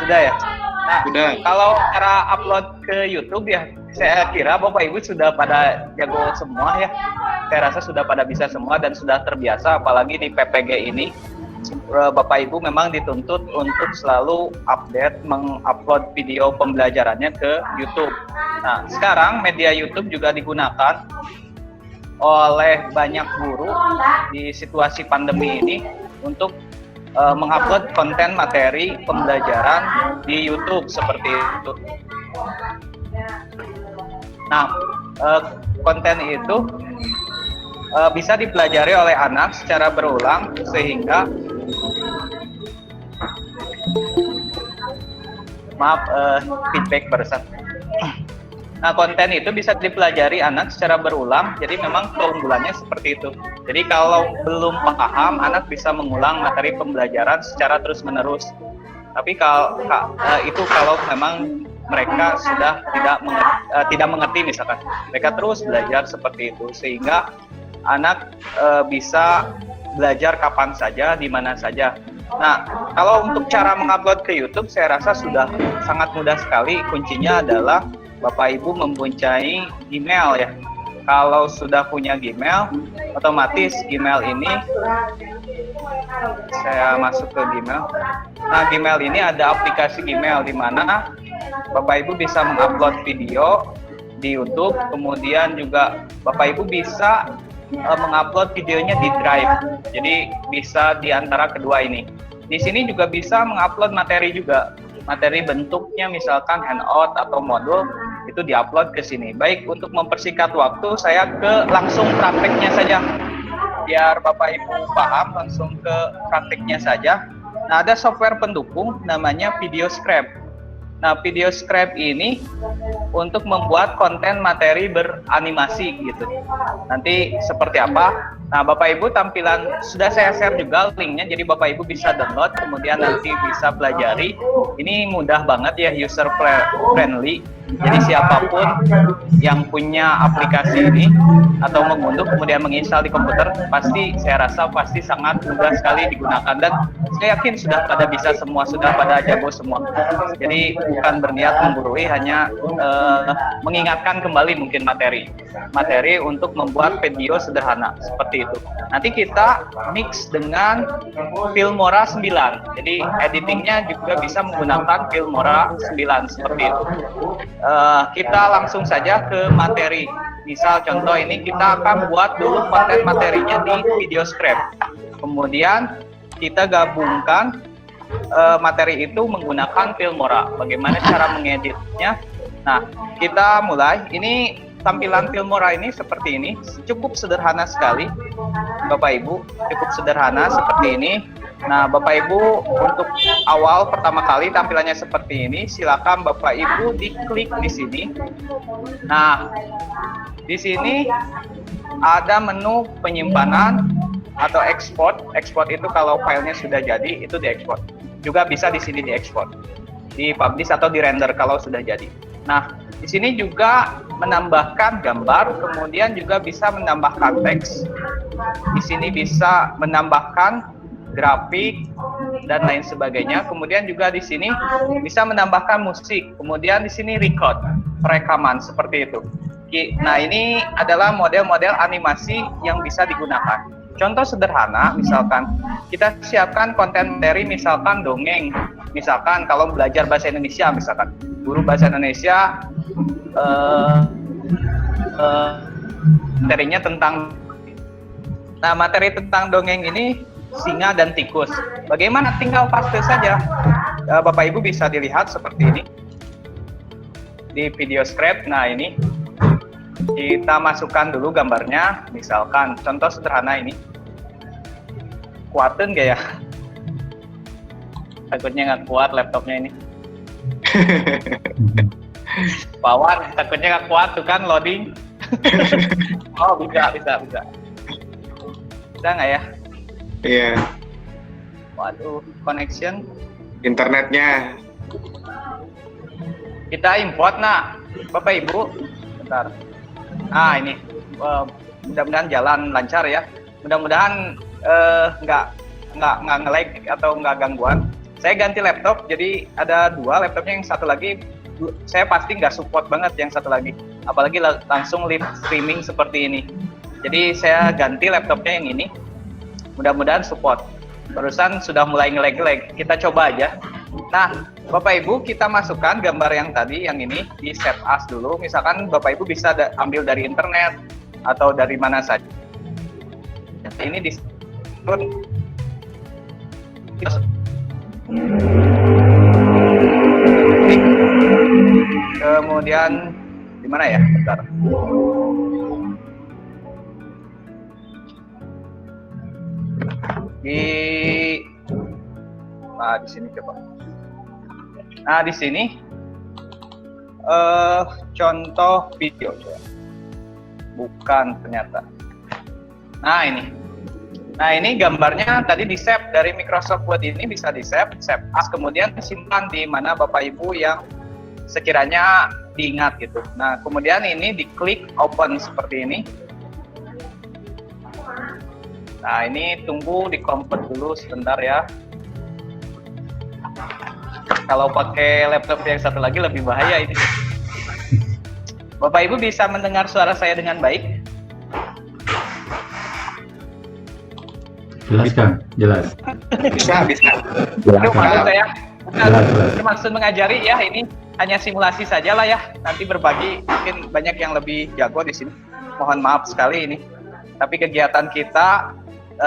Sudah ya? Nah, Sudah. kalau cara upload ke YouTube ya, saya kira Bapak Ibu sudah pada jago semua ya. Saya rasa sudah pada bisa semua dan sudah terbiasa, apalagi di PPG ini. Bapak Ibu memang dituntut untuk selalu update, mengupload video pembelajarannya ke YouTube. Nah, sekarang media YouTube juga digunakan oleh banyak guru di situasi pandemi ini untuk mengupload konten materi pembelajaran di YouTube seperti itu. Nah, konten itu bisa dipelajari oleh anak secara berulang sehingga feedback barusan. Nah, konten itu bisa dipelajari anak secara berulang, jadi memang keunggulannya seperti itu. Jadi kalau belum paham, anak bisa mengulang materi pembelajaran secara terus-menerus. Tapi kalau itu kalau memang mereka sudah tidak mengerti misalkan, mereka terus belajar seperti itu, sehingga anak bisa belajar kapan saja, di mana saja. Nah, kalau untuk cara mengupload ke YouTube, saya rasa sudah sangat mudah sekali. Kuncinya adalah Bapak Ibu mempunyai Gmail ya. Kalau sudah punya Gmail, otomatis Gmail ini saya masuk ke Gmail. Nah, Gmail ini ada aplikasi Gmail di mana Bapak Ibu bisa mengupload video di YouTube, kemudian juga Bapak Ibu bisa mengupload videonya di Drive. Jadi bisa di antara kedua ini. Di sini juga bisa mengupload materi juga. Materi bentuknya misalkan handout atau modul itu diupload ke sini. Baik, untuk mempersingkat waktu saya langsung prakteknya saja. Biar Bapak Ibu paham, langsung ke prakteknya saja. Nah, ada software pendukung namanya VideoScribe. Nah, VideoScribe ini untuk membuat konten materi beranimasi gitu. Nanti seperti apa? Nah, Bapak Ibu tampilan sudah saya share juga linknya, jadi Bapak Ibu bisa download, kemudian nanti bisa pelajari. Ini mudah banget ya, user friendly. Jadi siapapun yang punya aplikasi ini atau mengunduh kemudian menginstal di komputer, saya rasa pasti sangat mudah sekali digunakan, dan saya yakin sudah pada bisa semua, sudah pada jago semua. Jadi bukan berniat menggurui, hanya mengingatkan kembali mungkin materi untuk membuat video sederhana seperti itu. Nanti kita mix dengan Filmora 9. Jadi editingnya juga bisa menggunakan Filmora 9 seperti itu. Kita langsung saja ke materi. Misal contoh ini kita akan buat dulu konten materinya di VideoScribe. Kemudian kita gabungkan materi itu menggunakan Filmora. Bagaimana cara mengeditnya? Nah, kita mulai. Ini tampilan Filmora ini seperti ini. Cukup sederhana sekali, Bapak Ibu. Cukup sederhana seperti ini. Nah, Bapak Ibu, untuk awal pertama kali tampilannya seperti ini, silakan Bapak Ibu diklik di sini. Nah, di sini ada menu penyimpanan atau ekspor. Ekspor itu kalau filenya sudah jadi, itu diekspor. Juga bisa di sini diekspor, dipublish atau dirender kalau sudah jadi. Nah, di sini juga menambahkan gambar, kemudian juga bisa menambahkan teks. Di sini bisa menambahkan grafik dan lain sebagainya. Kemudian juga di sini bisa menambahkan musik. Kemudian di sini record, perekaman seperti itu. Nah, ini adalah model-model animasi yang bisa digunakan. Contoh sederhana, misalkan kita siapkan konten materi, misalkan dongeng. Misalkan kalau belajar bahasa Indonesia, misalkan guru bahasa Indonesia materinya tentang, nah materi tentang dongeng ini singa dan tikus. Bagaimana? Tinggal paste saja. Bapak Ibu bisa dilihat seperti ini di VideoScribe. Nah, ini kita masukkan dulu gambarnya. Misalkan contoh sederhana ini. Kuatin gak ya? Takutnya nggak kuat laptopnya ini. Pawan, takutnya nggak kuat tuh kan loading. Oh, bisa. Bisa nggak ya? Iya. Waduh, connection. Internetnya. Kita import, nah, Bapak Ibu. Bentar. Ah, ini. Mudah-mudahan jalan lancar ya. Mudah-mudahan nggak nge-lag atau nggak gangguan. saya ganti laptop, jadi ada 2 laptopnya, yang satu lagi saya pasti nggak support banget yang satu lagi, apalagi langsung live streaming seperti ini. Jadi saya ganti laptopnya yang ini, mudah-mudahan support. Barusan sudah mulai nge-lag, kita coba aja. Nah, Bapak Ibu, kita masukkan gambar yang tadi, yang ini, di save as dulu. Misalkan Bapak Ibu bisa ambil dari internet, atau dari mana saja. Ini di kemudian di mana ya? Bentar. Di sini coba. Nah, di sini contoh video coba. Bukan ternyata. Nah, ini. Nah, ini gambarnya tadi di save dari Microsoft Word, ini bisa di save as, kemudian simpan di mana Bapak Ibu yang sekiranya diingat gitu. Nah, kemudian ini diklik open seperti ini. Nah, ini tunggu di convert dulu sebentar ya. Kalau pakai laptop yang satu lagi lebih bahaya ini. Bapak Ibu bisa mendengar suara saya dengan baik? Jelas kan? Jelas. Bisa. Itu maksud saya Jelas. maksud mengajari ya, ini hanya simulasi saja lah ya. Nanti berbagi, mungkin banyak yang lebih jago di sini. Mohon maaf sekali ini. Tapi kegiatan kita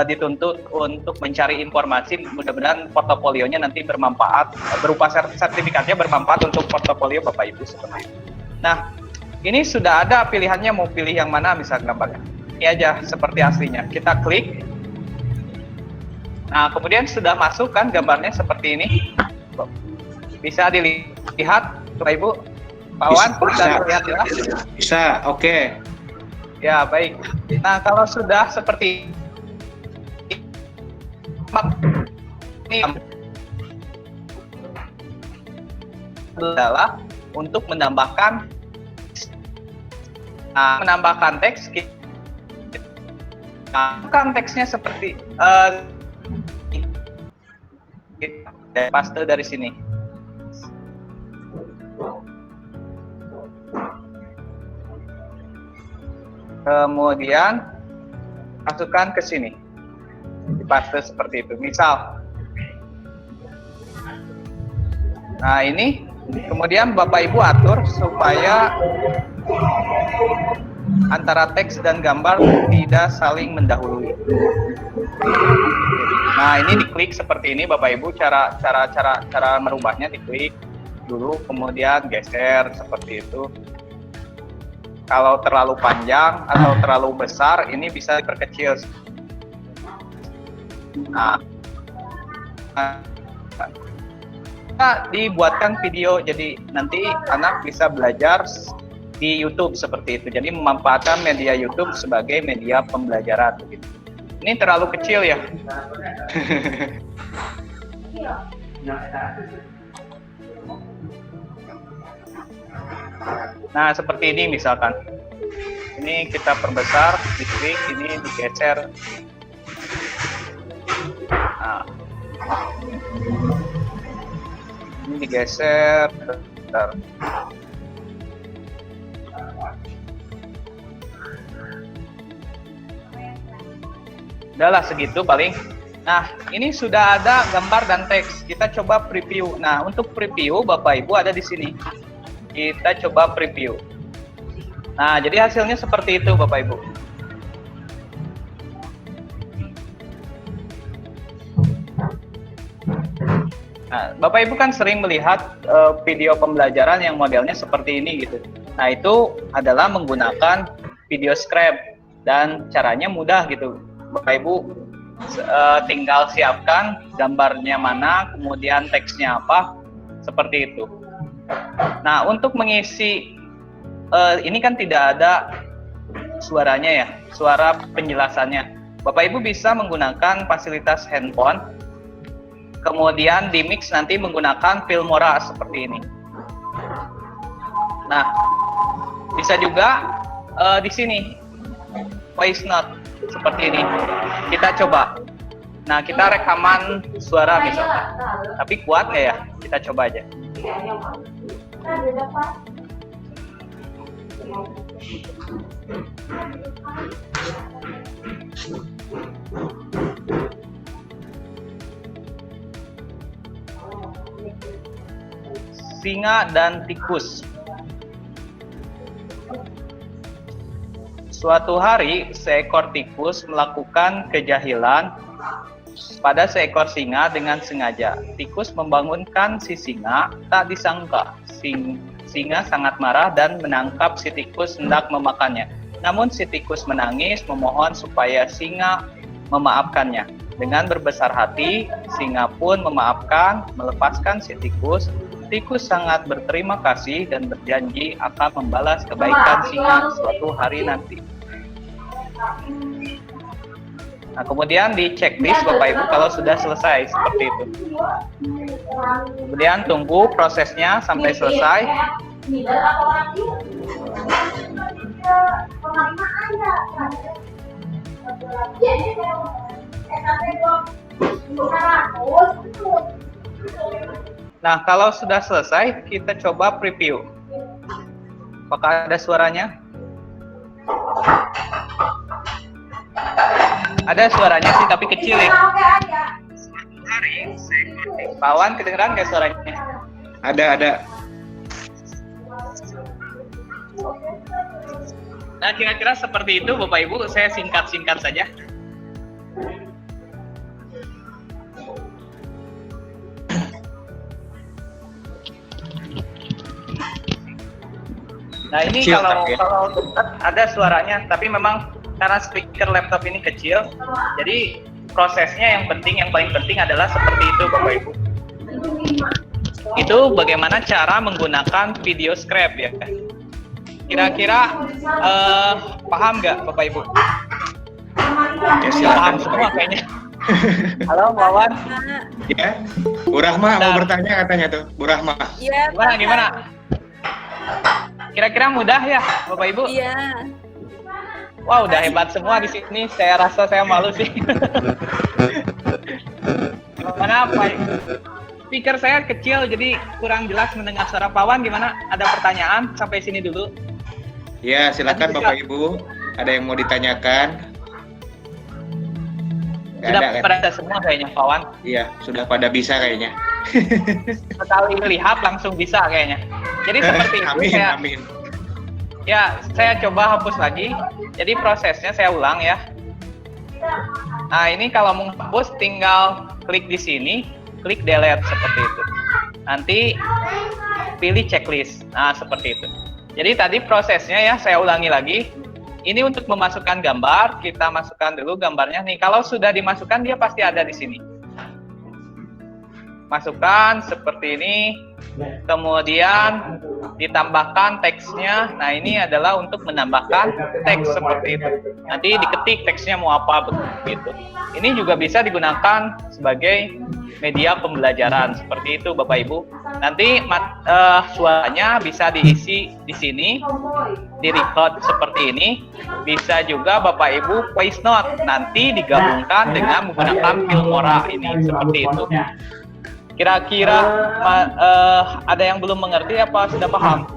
dituntut untuk mencari informasi, mudah-mudahan portofolionya nanti bermanfaat, berupa sertifikatnya bermanfaat untuk portofolio Bapak Ibu seperti itu. Nah, ini sudah ada pilihannya, mau pilih yang mana misal gambarnya. Ini aja seperti aslinya. Kita klik. Nah, kemudian sudah masuk kan gambarnya seperti ini. Bisa dilihat, Bapak Ibu. Pak Wan, bisa dilihat ya? Bisa, oke. Ya, baik. Nah, kalau sudah seperti ini adalah untuk menambahkan teks. Kan teksnya seperti paste dari sini. Kemudian masukkan ke sini. Dipaste seperti itu. Misal. Nah, ini kemudian Bapak Ibu atur supaya antara teks dan gambar tidak saling mendahului. Nah, ini diklik seperti ini Bapak Ibu, cara merubahnya diklik dulu, kemudian geser seperti itu. Kalau terlalu panjang atau terlalu besar, ini bisa diperkecil. Nah, dibuatkan video, jadi nanti anak bisa belajar di YouTube seperti itu. Jadi memanfaatkan media YouTube sebagai media pembelajaran begitu. Ini terlalu kecil ya. Nah, seperti ini misalkan. Ini kita perbesar, diklik, ini digeser. Nah. Ini digeser. Bentar. Udahlah segitu paling. Nah, ini sudah ada gambar dan teks. Kita coba preview. Nah, untuk preview Bapak Ibu ada di sini. Kita coba preview. Nah, jadi hasilnya seperti itu Bapak Ibu. Nah, Bapak Ibu kan sering melihat video pembelajaran yang modelnya seperti ini gitu. Nah, itu adalah menggunakan video script dan caranya mudah gitu. Bapak Ibu tinggal siapkan gambarnya mana, kemudian teksnya apa, seperti itu. Nah, untuk mengisi ini kan tidak ada suaranya ya, suara penjelasannya. Bapak Ibu bisa menggunakan fasilitas handphone, kemudian di mix nanti menggunakan Filmora seperti ini. Nah, bisa juga di sini voice note seperti ini. Kita coba. Nah, kita rekaman suara misalkan. Tapi kuat nggak ya? Kita coba aja. Singa dan tikus. Suatu hari, seekor tikus melakukan kejahilan pada seekor singa dengan sengaja. Tikus membangunkan si singa, tak disangka. Singa sangat marah dan menangkap si tikus hendak memakannya. Namun si tikus menangis memohon supaya singa memaafkannya. Dengan berbesar hati, singa pun memaafkan, melepaskan si tikus. Tikus sangat berterima kasih dan berjanji akan membalas kebaikan singa suatu hari nanti. Nah, kemudian di checklist Bapak Ibu kalau sudah selesai seperti itu. Kemudian tunggu prosesnya sampai selesai. Nah, kalau sudah selesai, kita coba preview. Apakah ada suaranya? Ada suaranya sih, tapi kecil ya. Pak Wan, kedengeran nggak suaranya? Ada. Nah, kira-kira seperti itu Bapak Ibu, saya singkat-singkat saja. Nah, ini Kecil, kalau ya? kalau dekat ada suaranya, tapi memang karena speaker laptop ini kecil, jadi prosesnya yang paling penting adalah seperti itu Bapak Ibu. Itu bagaimana cara menggunakan video scrap ya. Kira-kira paham nggak Bapak Ibu? Ya, silakan. Paham semua kayaknya. Halo Pak Wan. Ya, Bu Rahma mau bertanya katanya tuh, Bu Rahma. Iya. Gimana? Kira-kira mudah ya Bapak Ibu? Iya. Wah, udah hebat semua di sini. Saya rasa saya malu sih. Kenapa? Speaker saya kecil, jadi kurang jelas mendengar suara Pak Wan. Gimana? Ada pertanyaan? Sampai sini dulu. Ya, silakan Nanti Bapak Ibu. Ada yang mau ditanyakan? Nggak Sudah ada, kan? pada semua kayaknya Pak Wan. Iya, sudah pada bisa kayaknya. Sekali lihat langsung bisa kayaknya. Jadi seperti itu. Amin. Ya, saya coba hapus lagi. Jadi prosesnya saya ulang ya. Nah, ini kalau mau hapus tinggal klik di sini, klik delete seperti itu. Nanti pilih checklist. Nah, seperti itu. Jadi tadi prosesnya ya, saya ulangi lagi. Ini untuk memasukkan gambar, kita masukkan dulu gambarnya nih. Kalau sudah dimasukkan, dia pasti ada di sini. Masukkan seperti ini. Kemudian ditambahkan teksnya. Nah, ini adalah untuk menambahkan teks seperti itu. Nanti diketik teksnya mau apa begitu. Ini juga bisa digunakan sebagai media pembelajaran seperti itu Bapak Ibu. Nanti suaranya bisa diisi di sini, di record seperti ini. Bisa juga Bapak Ibu voice note, nanti digabungkan dengan menggunakan Filmora ini seperti itu. Kira-kira ada yang belum mengerti apa sudah paham?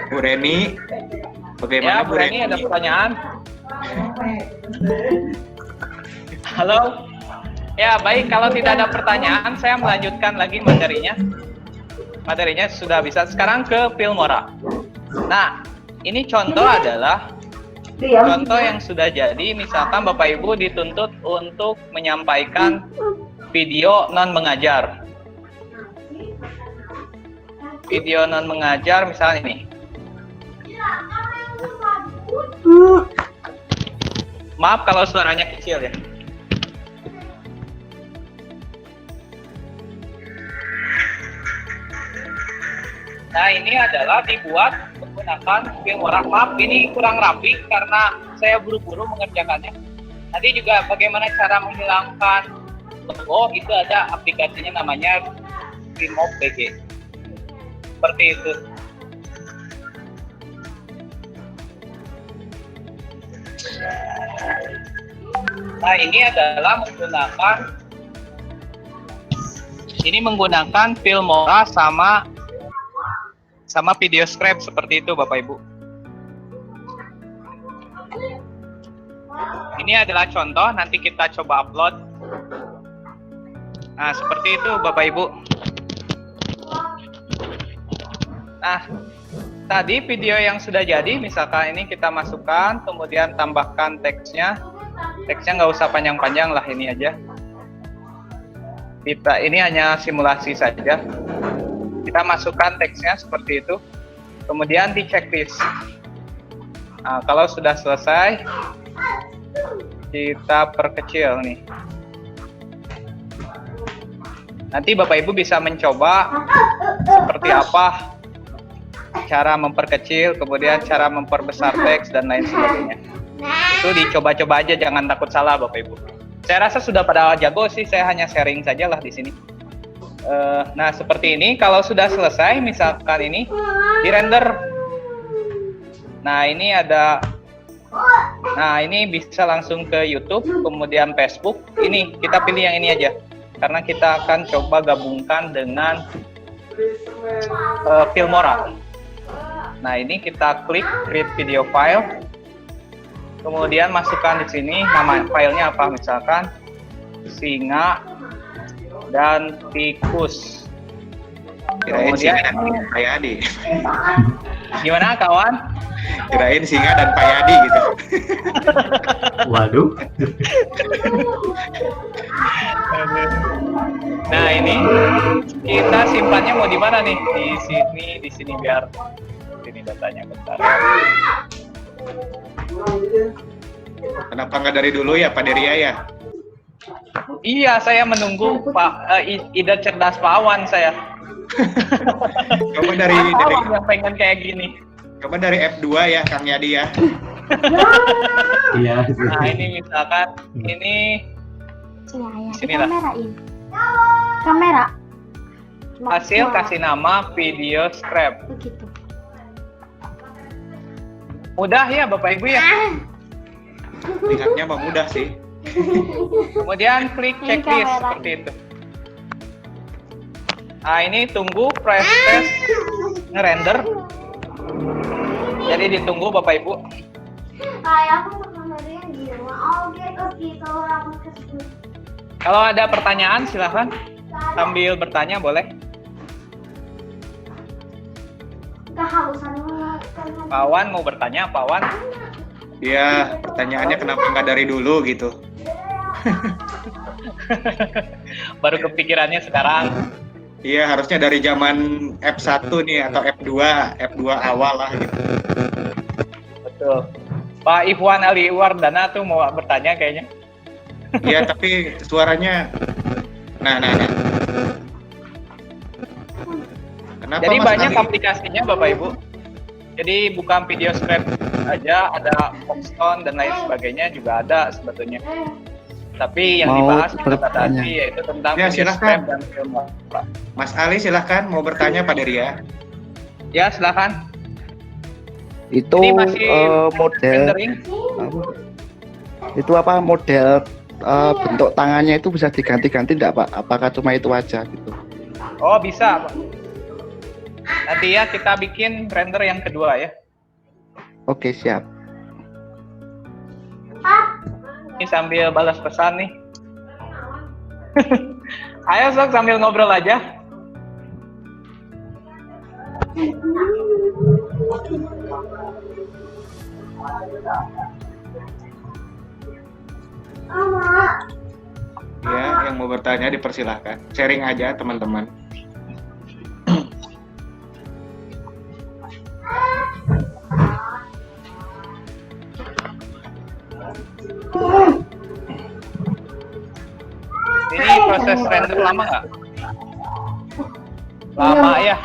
Bu Reni, bagaimana Ya, Bu Reni ada pertanyaan? Halo? Ya, baik. Kalau tidak ada pertanyaan, saya melanjutkan lagi materinya. Materinya sudah bisa. Sekarang ke Filmora. Nah, ini contoh adalah contoh yang sudah jadi. Misalkan Bapak Ibu dituntut untuk menyampaikan video non mengajar. Video non mengajar misalnya ini. Maaf kalau suaranya kecil ya. Nah, ini adalah dibuat menggunakan Filmora. Maaf, ini kurang rapi karena saya buru-buru mengerjakannya. Nanti juga bagaimana cara menghilangkan logo, itu ada aplikasinya namanya Remove BG. Seperti itu. Nah, ini adalah menggunakan Filmora sama video scrap seperti itu, Bapak Ibu. Ini adalah contoh, nanti kita coba upload. Nah, seperti itu Bapak Ibu. Nah, tadi video yang sudah jadi, misalkan ini kita masukkan, kemudian tambahkan teksnya. Teksnya nggak usah panjang-panjang lah, ini aja. Ini hanya simulasi saja. Kita masukkan teksnya seperti itu. Kemudian di checklist. Nah, kalau sudah selesai, kita perkecil nih. Nanti Bapak Ibu bisa mencoba seperti apa cara memperkecil, kemudian cara memperbesar teks dan lain sebagainya. Itu dicoba-coba aja, jangan takut salah Bapak Ibu. Saya rasa sudah pada jago sih, saya hanya sharing saja lah di sini. Nah, seperti ini. Kalau sudah selesai, misalkan ini di render. Nah, ini ada. Nah, ini bisa langsung ke YouTube, kemudian Facebook. Ini kita pilih yang ini aja, karena kita akan coba gabungkan dengan Filmora. Nah, ini kita klik create video file. Kemudian masukkan di sini nama filenya apa, misalkan singa dan tikus. Kirain singa dan Pak Yadi. Gimana kawan? Kirain singa dan Pak Yadi gitu. Waduh. Nah, ini kita simpannya mau di mana nih? Di sini biar ini datanya bentar. Kenapa nggak dari dulu ya Pak Deria ya? Iya, saya menunggu ide cerdas Pak Awan saya. Coba dari yang pengen kayak gini. Coba dari F2 ya Kang Yadi ya. Iya. Nah, ini misalkan ini sinilah. Kamera. Hasil kasih nama video scrap. Begitu. Mudah ya Bapak Ibu ya. Lihatnya mah mudah sih. Kemudian klik checklist seperti itu. Nah, ini tunggu proses ngerender. Jadi ditunggu Bapak Ibu. Kalau ada pertanyaan silahkan sambil bertanya boleh. Pak Wan mau bertanya, Pak Wan? Iya, pertanyaannya kenapa nggak dari dulu gitu? Baru kepikirannya sekarang. Iya, harusnya dari zaman F1 nih atau F2 awal lah gitu. Betul. Pak Ikhwan Ali Wardana tuh mau bertanya kayaknya. Iya, tapi suaranya nah. Kenapa Jadi Mas banyak Ali? aplikasinya Bapak Ibu. Jadi bukan video scrap aja, ada Foxconn dan lain sebagainya juga ada sebetulnya. Tapi yang dibahas tadi yaitu tentang Ya, video silahkan. scrap dan film. Mas Ali silahkan mau bertanya Pak Deria. Ya, silahkan. Itu Ini masih model rendering. itu apa model bentuk tangannya itu bisa diganti-ganti enggak Pak? Apakah cuma itu aja gitu? Oh, bisa Pak. Nanti ya kita bikin render yang kedua ya. Oke, siap. Ini sambil balas pesan nih. Ayo sok sambil ngobrol aja. Ya, yang mau bertanya dipersilahkan. Sharing aja teman-teman. Ini proses render lama nggak? Lama ya.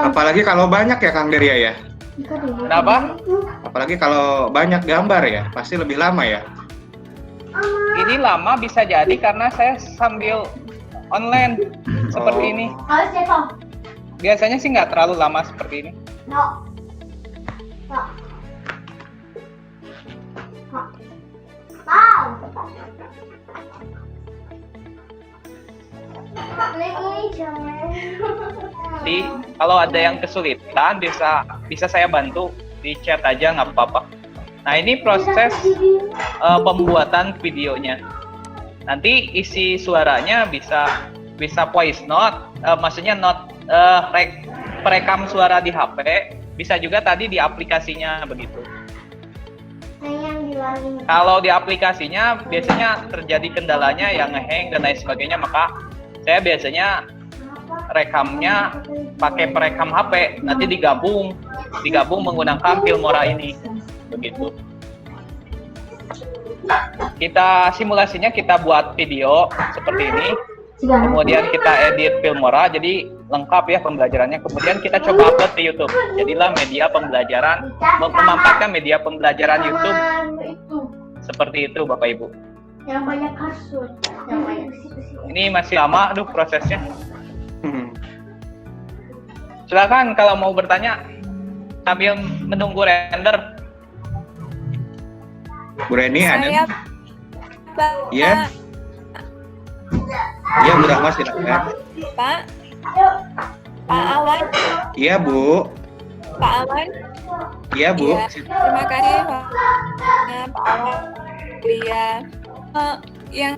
Apalagi kalau banyak ya Kang Deria ya. Kenapa? Apalagi kalau banyak gambar ya, pasti lebih lama ya. Ini lama bisa jadi karena saya sambil online seperti Oh. ini. Biasanya sih nggak terlalu lama seperti ini. Jadi kalau ada yang kesulitan bisa saya bantu di chat aja, nggak apa-apa. Nah, ini proses pembuatan videonya. Nanti isi suaranya bisa voice note, maksudnya perekam suara di HP, bisa juga tadi di aplikasinya begitu. Kalau di aplikasinya biasanya terjadi kendalanya yang nge-hang dan lain sebagainya, maka saya biasanya rekamnya pakai perekam HP, nanti digabung menggunakan Filmora ini, begitu. Kita simulasinya kita buat video seperti ini, kemudian kita edit Filmora, jadi lengkap ya pembelajarannya. Kemudian kita coba upload di YouTube. Jadilah media pembelajaran, memanfaatkan media pembelajaran YouTube seperti itu, Bapak Ibu. Yang banyak kasut, yang banyak besi-besi. Ini masih lama, prosesnya. Silakan kalau mau bertanya sambil menunggu render. Bu Reni ada? Pak. Iya. Iya, Bu Rahma silakan. Pak. Pak Awan. Iya, Bu. Pak Awan. Iya, Bu. Iya. Terima kasih Pak. Pak Awan. Iya. Yang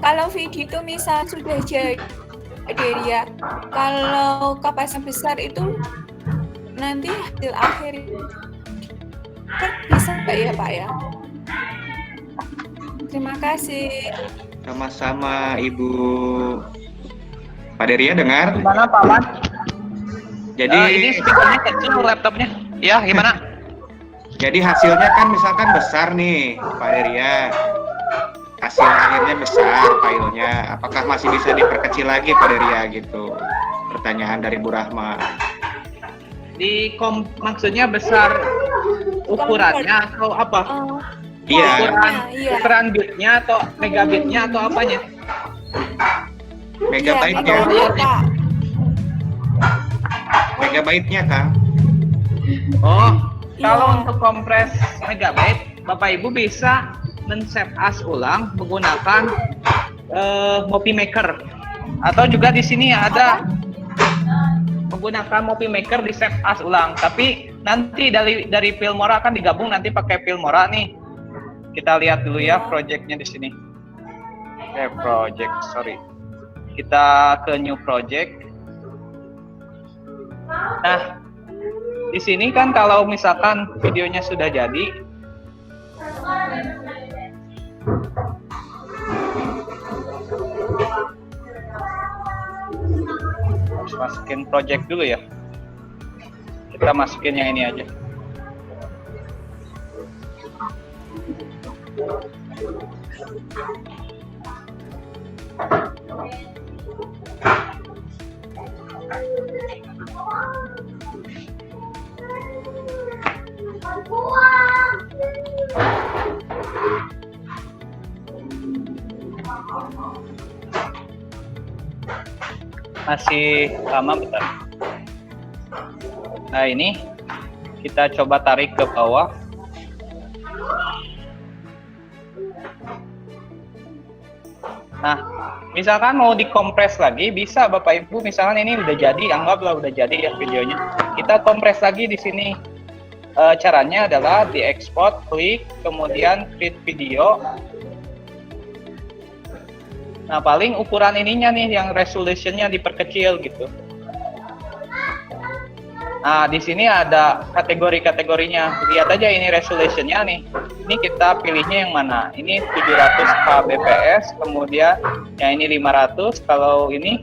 kalau video itu misal sudah jadi ya, kalau kapasitas besar itu nanti hasil akhir kan bisa nggak ya Pak ya? Terima kasih. Sama-sama Ibu. Pak Deria dengar? Gimana Pak Wan? Jadi ini speakernya kecil laptopnya. Ya, gimana? Jadi hasilnya kan misalkan besar nih, Pak Deria. Hasil akhirnya besar filenya. Apakah masih bisa diperkecil lagi, Pak Deria gitu? Pertanyaan dari Bu Rahma. Maksudnya besar ukurannya atau apa? Iya. Ukuran bitnya atau megabitnya atau apanya? Megabyte-nya. Iya, Pak. Megabyte-nya, Kang. Oh, kalau Iya. untuk kompres megabyte, Bapak Ibu bisa men-save as ulang menggunakan Mopi Maker. Atau juga di sini ada menggunakan Mopi Maker di save as ulang. Tapi nanti dari Filmora kan digabung nanti pakai Filmora nih. Kita lihat dulu ya projectnya di sini. Sorry. Kita ke new project. Nah, di sini kan kalau misalkan videonya sudah jadi, harus masukin project dulu ya. Kita masukin yang ini aja. Masih lama bentar. Nah, ini kita coba tarik ke bawah. Nah, misalkan mau dikompres lagi, bisa Bapak Ibu. Misalkan ini udah jadi, anggaplah udah jadi ya videonya. Kita kompres lagi di sini. Caranya adalah diekspor, klik, kemudian create video. Nah, paling ukuran ininya nih yang resolutionnya diperkecil gitu. Nah, di sini ada kategori-kategorinya. Lihat aja ini resolutionnya nih. Ini kita pilihnya yang mana? Ini 700 kbps, kemudian yang ini 500, kalau ini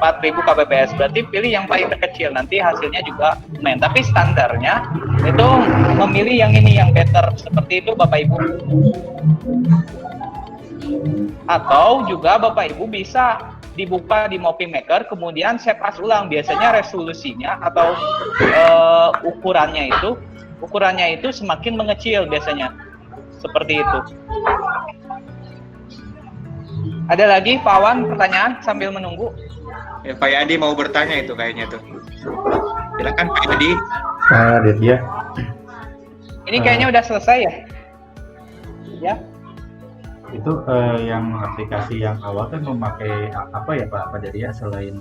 4000 kbps. Berarti pilih yang paling terkecil, nanti hasilnya juga main. Tapi standarnya itu memilih yang ini, yang better. Seperti itu Bapak Ibu. Atau juga Bapak Ibu bisa dibuka di Mopi Maker, kemudian save as ulang. Biasanya resolusinya atau ukurannya itu semakin mengecil biasanya. Seperti itu. Ada lagi Pak Wan pertanyaan sambil menunggu? Ya, Pak Yadi mau bertanya itu kayaknya tuh. Silakan Pak Yadi. Dia. Ini kayaknya udah selesai ya? Ya. Itu yang aplikasi yang awal kan memakai apa ya Pak Dari ya, selain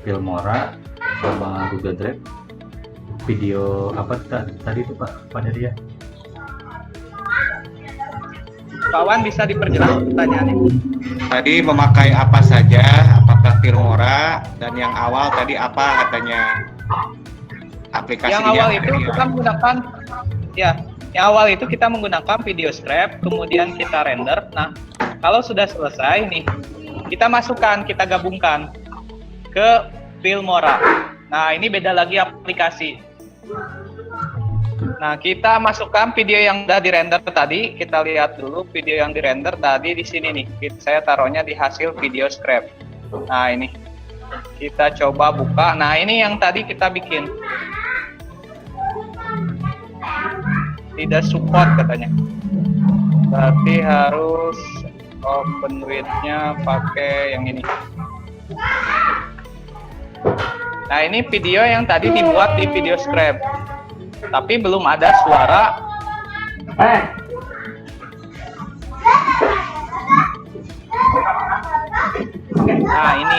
Filmora sama Google Drive, video apa tadi itu Pak Dari ya? Pak Wan bisa diperjelas pertanyaannya? Tadi memakai apa saja, apakah Filmora, dan yang awal tadi apa katanya aplikasi Yang awal itu kita menggunakan yang awal itu kita menggunakan video scrap, kemudian kita render. Nah, kalau sudah selesai nih, kita masukkan, kita gabungkan ke Filmora. Nah, ini beda lagi aplikasi. Nah, kita masukkan video yang sudah dirender tadi. Kita lihat dulu video yang dirender tadi di sini nih. Saya taruhnya di hasil video scrap. Nah, ini kita coba buka. Nah, ini yang tadi kita bikin. Tidak support katanya. Berarti harus open with-nya pakai yang ini. Nah, ini video yang tadi dibuat di video scrap. Tapi belum ada suara. Nah, ini.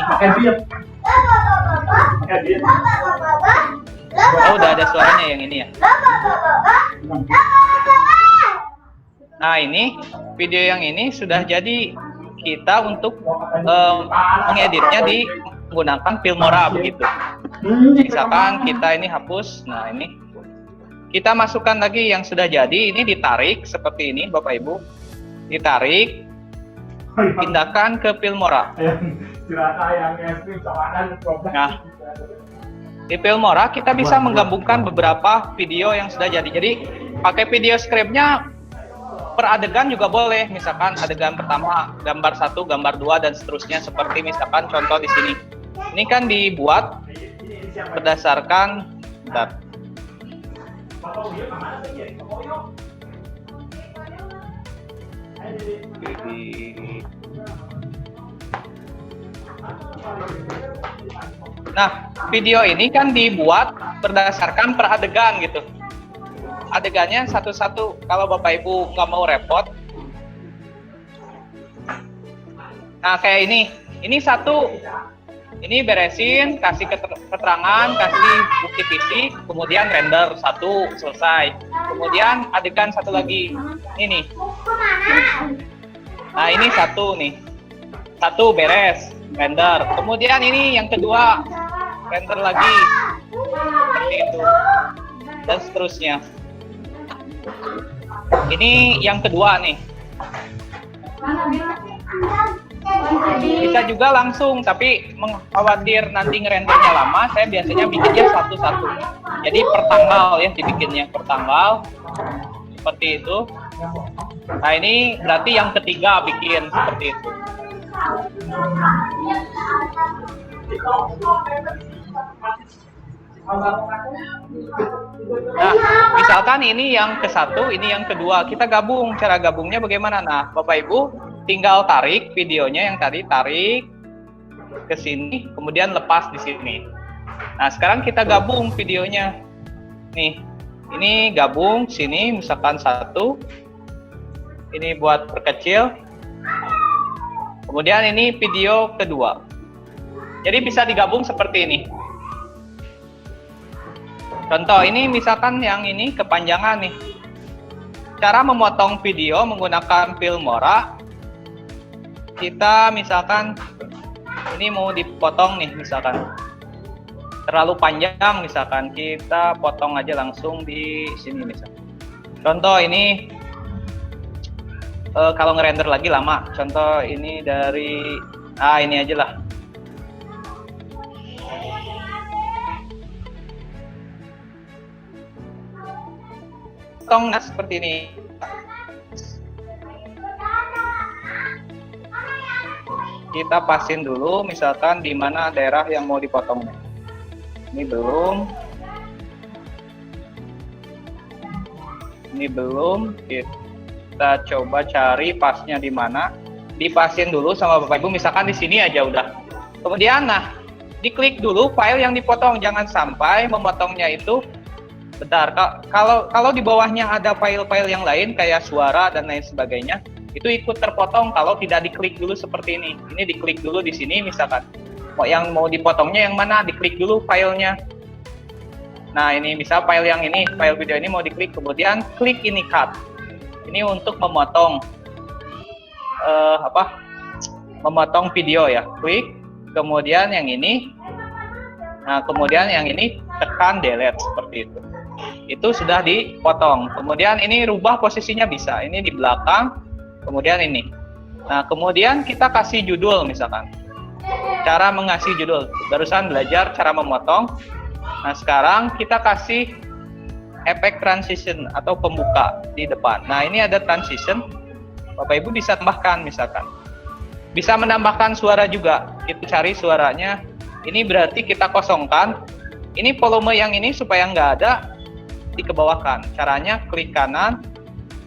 Oh, udah ada suaranya yang ini ya. Nah, ini video yang ini sudah jadi kita untuk mengeditnya di menggunakan Filmora begitu. Misalkan kita ini hapus. Nah, ini kita masukkan lagi yang sudah jadi. Ini ditarik seperti ini Bapak Ibu. Ditarik, pindahkan ke Filmora. Nah, di Filmora kita bisa menggabungkan beberapa video yang sudah jadi. Jadi pakai video scriptnya per adegan juga boleh. Misalkan adegan pertama gambar 1, gambar 2 dan seterusnya, seperti misalkan contoh di sini. Ini kan dibuat berdasarkan Nah, video ini kan dibuat berdasarkan per adegan gitu. Adegannya satu-satu. Kalau Bapak Ibu nggak mau repot. Nah, kayak ini. Ini satu. Ini beresin, kasih keterangan, kasih bukti fisik, kemudian render satu, selesai. Kemudian adegan satu lagi. Ini. Nah, ini satu nih. Satu beres, render. Kemudian ini yang kedua, render lagi. Seperti itu. Dan seterusnya. Ini yang kedua nih. Bisa juga langsung, tapi mengkhawatir nanti ngerendernya lama, saya biasanya bikinnya satu-satu. Jadi per tanggal ya dibikinnya, per tanggal. Seperti itu. Nah, ini berarti yang ketiga bikin seperti itu. Nah, misalkan ini yang ke satu, ini yang kedua, kita gabung. Cara gabungnya bagaimana? Nah, Bapak Ibu tinggal tarik videonya yang tadi, tarik ke sini, kemudian lepas di sini. Nah, sekarang kita gabung videonya. Nih, ini gabung sini, misalkan satu. Ini buat perkecil. Kemudian ini video kedua. Jadi bisa digabung seperti ini. Contoh, ini misalkan yang ini kepanjangan nih. Cara memotong video menggunakan Filmora. Kita misalkan ini mau dipotong nih, misalkan terlalu panjang, misalkan kita potong aja langsung di sini misalkan. Contoh ini kalau ngerender lagi lama. Contoh ini dari ini aja lah. Potong seperti ini. Kita pasin dulu, misalkan di mana daerah yang mau dipotongnya. Ini belum. Ini belum. Kita coba cari pasnya di mana. Dipasin dulu sama Bapak Ibu, misalkan di sini aja udah. Kemudian, nah, diklik dulu file yang dipotong. Jangan sampai memotongnya itu. Bentar, kalau di bawahnya ada file-file yang lain kayak suara dan lain sebagainya, itu ikut terpotong kalau tidak diklik dulu seperti ini. Ini diklik dulu di sini misalkan. Yang mau dipotongnya yang mana? Diklik dulu filenya. Nah, ini misal file yang ini, file video ini mau diklik, kemudian klik ini cut. Ini untuk memotong memotong video ya. Klik, kemudian yang ini. Nah, kemudian yang ini tekan delete seperti itu. Itu sudah dipotong. Kemudian ini rubah posisinya bisa. Ini di belakang, kemudian ini. Nah, kemudian kita kasih judul misalkan. Cara mengasih judul. Barusan belajar cara memotong. Nah, sekarang kita kasih efek transition atau pembuka di depan. Nah, ini ada transition. Bapak Ibu bisa tambahkan misalkan. Bisa menambahkan suara juga. Kita cari suaranya. Ini berarti kita kosongkan. Ini volume yang ini supaya nggak ada, dikebawahkan. Caranya klik kanan,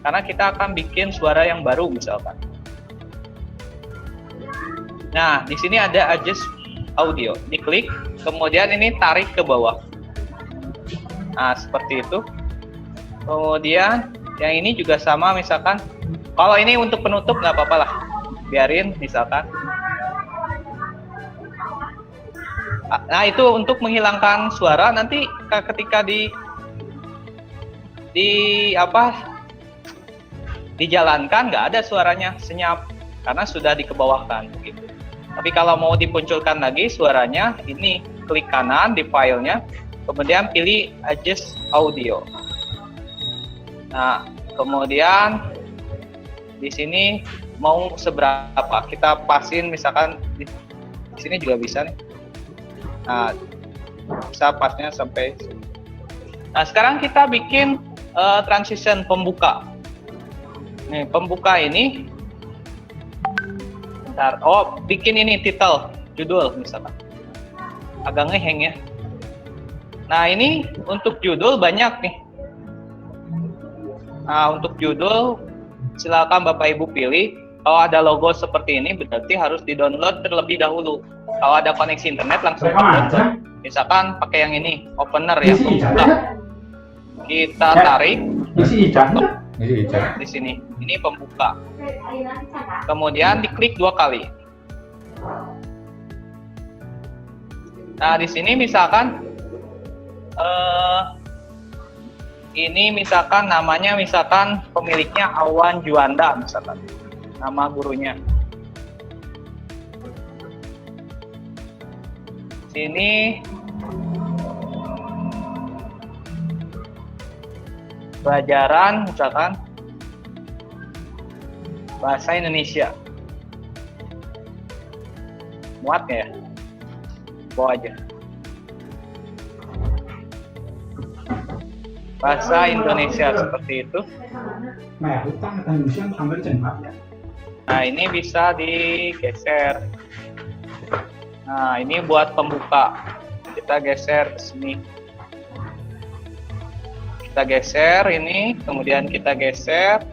karena kita akan bikin suara yang baru misalkan. Nah, di sini ada adjust audio. Diklik, kemudian ini tarik ke bawah. Nah, seperti itu. Kemudian yang ini juga sama misalkan. Kalau ini untuk penutup nggak apa-apa lah. Biarin misalkan. Nah, itu untuk menghilangkan suara nanti ketika dijalankan nggak ada suaranya, senyap karena sudah dikebawahkan begitu. Tapi kalau mau dimunculkan lagi suaranya, ini klik kanan di filenya, kemudian pilih adjust audio. Nah, kemudian di sini mau seberapa kita pasin misalkan di sini juga bisa nih. Nah, bisa pasnya sampai. Nah, sekarang kita bikin transition pembuka. Nih, pembuka ini. Bentar. Oh, bikin ini title, judul misalkan. Agak ngeheng ya. Nah, ini untuk judul banyak nih. Nah, untuk judul silakan Bapak Ibu pilih. Kalau ada logo seperti ini berarti harus di-download terlebih dahulu. Kalau ada koneksi internet langsung download. Misalkan pakai yang ini, opener ya, pembuka. Kita tarik di sini. Ini pembuka. Kemudian diklik 2 kali. Nah, di sini misalkan ini misalkan namanya misalkan pemiliknya Awan Juanda misalkan. Nama gurunya. Sini pelajaran misalkan bahasa Indonesia. Muat ya? Bawa aja. Bahasa Indonesia seperti itu. Nah, ini bisa digeser. Nah, ini buat pembuka. Kita geser ke sini. Kita geser ini, kemudian kita geser.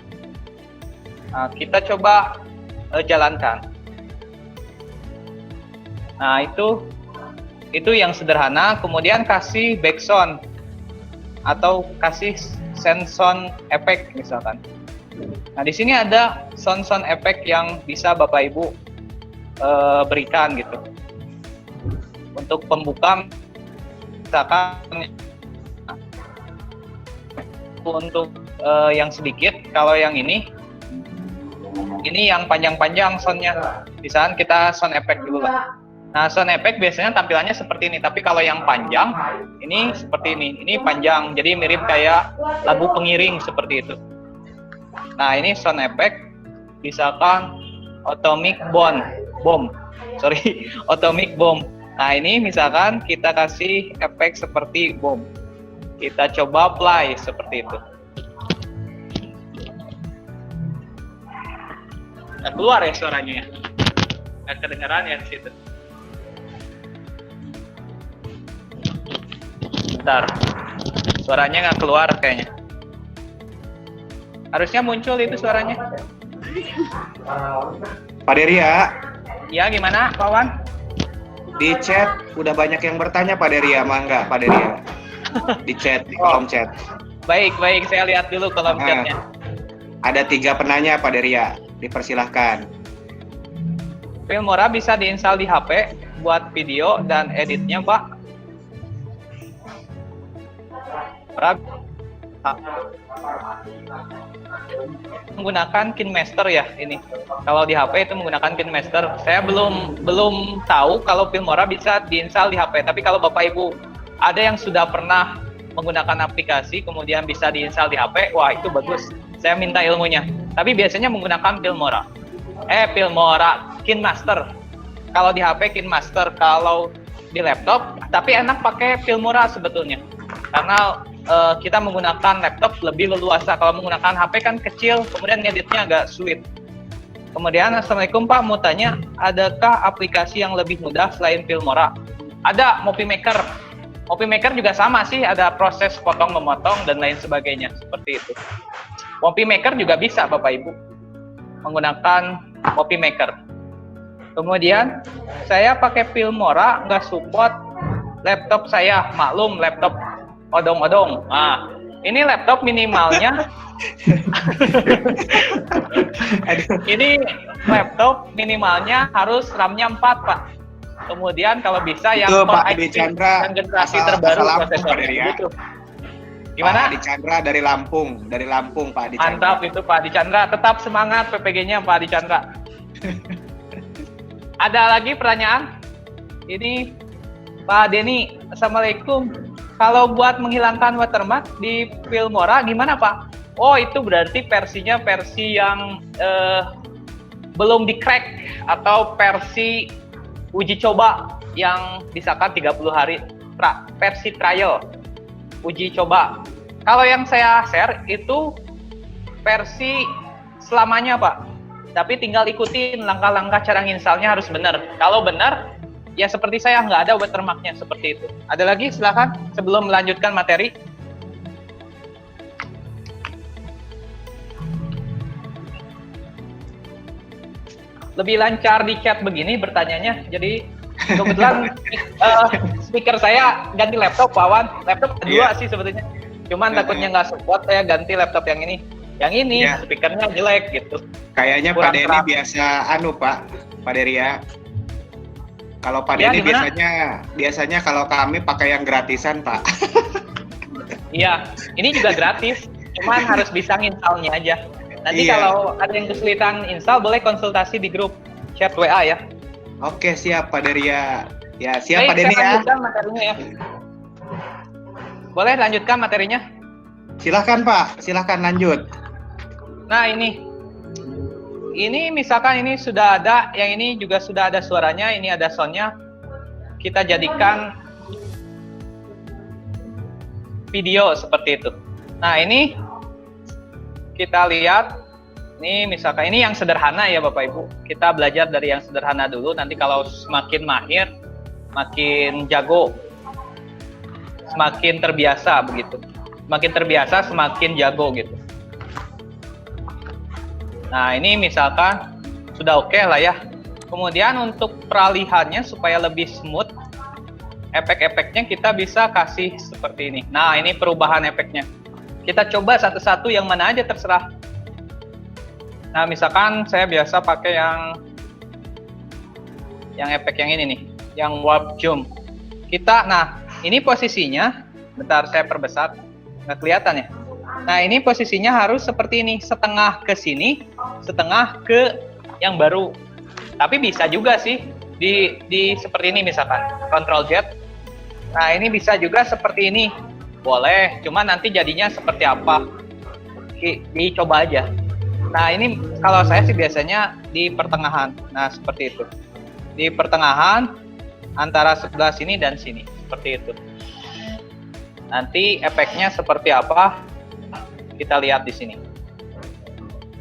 Nah, kita coba jalankan. Nah, itu yang sederhana. Kemudian kasih background atau kasih sound effect misalkan. Nah, di sini ada sound effect yang bisa Bapak Ibu berikan gitu. Untuk pembuka misalkan untuk yang sedikit, kalau yang ini yang panjang-panjang soundnya. Misalkan kita sound effect dulu lah. Nah, sound effect biasanya tampilannya seperti ini, tapi kalau yang panjang ini seperti ini. Ini panjang, jadi mirip kayak lagu pengiring seperti itu. Nah, ini sound effect misalkan atomic bomb. Nah, ini misalkan kita kasih efek seperti bom. Kita coba play seperti itu. Nggak keluar ya suaranya ya? Nggak kedengeran ya di situ. Bentar. Suaranya nggak keluar kayaknya. Harusnya muncul itu suaranya. Pak Deria. Ya, gimana, kawan? Di chat udah banyak yang bertanya Pak Deria, mangga Pak Deria. Di chat, di kolom chat. Baik, saya lihat dulu kolom chatnya. Ada 3 penanya Pak Deria. Dipersilahkan. Filmora bisa diinstal di HP buat video dan editnya, Pak. Menggunakan KineMaster ya ini. Kalau di HP itu menggunakan KineMaster. Saya belum tahu kalau Filmora bisa diinstal di HP. Tapi kalau Bapak Ibu ada yang sudah pernah menggunakan aplikasi kemudian bisa diinstal di HP, wah itu bagus. Saya minta ilmunya. Tapi biasanya menggunakan Filmora. KineMaster. Kalau di HP KineMaster, kalau di laptop, tapi enak pakai Filmora sebetulnya. Karena kita menggunakan laptop lebih leluasa. Kalau menggunakan HP kan kecil, kemudian ngeditnya agak sulit. Kemudian, Assalamualaikum Pak, mau tanya, adakah aplikasi yang lebih mudah selain Filmora? Ada, Movie Maker. Movie Maker juga sama sih, ada proses potong memotong dan lain sebagainya, seperti itu. Movie Maker juga bisa Bapak Ibu menggunakan Movie Maker. Kemudian saya pakai Filmora, nggak support laptop saya, maklum laptop odong-odong. Nah, ini laptop minimalnya ini laptop minimalnya harus RAM-nya 4 Pak. Kemudian kalau bisa yang Itu Core Pak Adi i3 Chandra, yang generasi asal terbaru Lampung, prosesornya. Pak Dery, ya. Gitu. Gimana? Pak Adi Chandra dari Lampung Pak Adi Chandra. Mantap itu Pak Adi Chandra, tetap semangat PPG-nya Pak Adi Chandra. Ada lagi pertanyaan? Ini Pak Denny, Assalamualaikum. Kalau buat menghilangkan watermark di Filmora gimana Pak? Oh itu berarti versinya versi yang belum di crack atau versi uji coba yang misalkan 30 hari versi trial uji coba. Kalau yang saya share itu versi selamanya Pak. Tapi tinggal ikutin langkah-langkah cara nginstalnya harus benar. Kalau benar, ya seperti saya nggak ada watermarknya seperti itu. Ada lagi silakan sebelum melanjutkan materi. Lebih lancar di chat begini bertanyanya. Jadi kebetulan speaker saya ganti laptop Pak Wan. Laptop kedua sih sebetulnya. Cuman takutnya nggak support, saya ganti laptop yang ini. Yang ini speakernya jelek gitu. Kayaknya Kurang Pak Denny terang. biasa Pak Dery ya. Kalau Pak Ya, Denny gimana? biasanya kalau kami pakai yang gratisan Pak. Iya, ini juga gratis. Cuman harus bisa nginstalnya aja. Nanti Iya. kalau ada yang kesulitan install, boleh konsultasi di grup chat WA ya. Oke siap Pak Dery ya. Ya siap Baik, Pak Denny saya ya. lanjutkan materinya ya. Boleh lanjutkan materinya? Silahkan Pak, silahkan lanjut. Nah ini misalkan ini sudah ada, yang ini juga sudah ada suaranya, ini ada soundnya. Kita jadikan video seperti itu. Nah ini kita lihat, ini misalkan ini yang sederhana ya Bapak Ibu. Kita belajar dari yang sederhana dulu. Nanti kalau semakin mahir, makin jago, semakin terbiasa begitu. Semakin terbiasa, semakin jago gitu. Nah ini misalkan sudah oke lah ya. Kemudian untuk peralihannya supaya lebih smooth, efek-efeknya kita bisa kasih seperti ini. Nah ini perubahan efeknya. Kita coba satu-satu yang mana aja terserah. Nah misalkan saya biasa pakai yang efek yang ini nih, yang warp zoom. Nah ini posisinya, bentar saya perbesar, nggak kelihatan ya. Nah ini posisinya harus seperti ini, setengah ke sini, setengah ke yang baru. Tapi bisa juga sih di seperti ini misalkan, Ctrl Z. Nah ini bisa juga seperti ini, boleh. Cuma nanti jadinya seperti apa, dicoba aja. Nah ini kalau saya sih biasanya di pertengahan. Nah seperti itu, di pertengahan antara sebelah sini dan sini, seperti itu. Nanti efeknya seperti apa? Kita lihat di sini.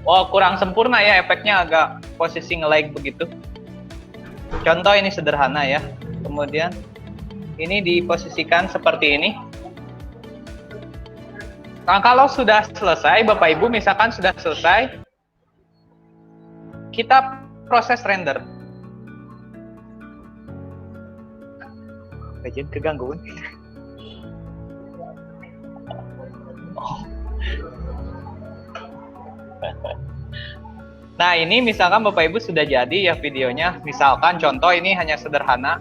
Oh, kurang sempurna ya efeknya, agak posisi nge-lag begitu. Contoh ini sederhana ya. Kemudian ini diposisikan seperti ini. Nah, kalau sudah selesai, Bapak Ibu misalkan sudah selesai, kita proses render. Izin kegangguan. Nah, ini misalkan Bapak Ibu sudah jadi ya videonya. Misalkan contoh ini hanya sederhana.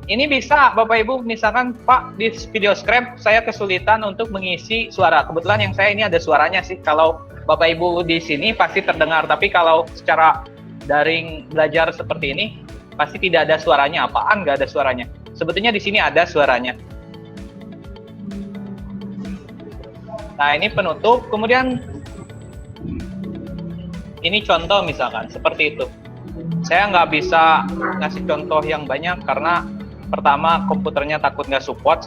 Ini bisa Bapak Ibu misalkan, Pak, di video script saya kesulitan untuk mengisi suara. Kebetulan yang saya ini ada suaranya sih. Kalau Bapak Ibu di sini pasti terdengar, tapi kalau secara daring belajar seperti ini pasti tidak ada suaranya. Apaan nggak ada suaranya? Sebetulnya di sini ada suaranya. Nah, ini penutup. Kemudian ini contoh misalkan seperti itu. Saya nggak bisa ngasih contoh yang banyak karena pertama komputernya takut nggak support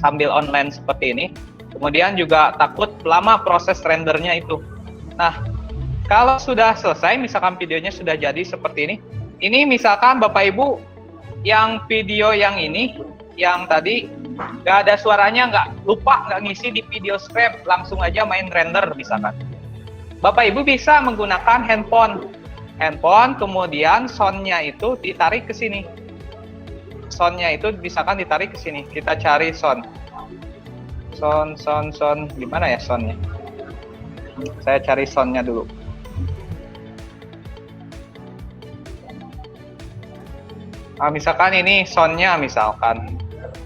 sambil online seperti ini. Kemudian juga takut lama proses rendernya itu. Nah, kalau sudah selesai, misalkan videonya sudah jadi seperti ini misalkan Bapak Ibu yang video yang ini, yang tadi nggak ada suaranya, nggak ngisi di video script, langsung aja main render misalkan. Bapak Ibu bisa menggunakan handphone, kemudian soundnya itu ditarik ke sini. Soundnya itu misalkan ditarik ke sini. Kita cari sound. Sound. Gimana ya soundnya? Saya cari soundnya dulu. Nah, misalkan ini soundnya misalkan.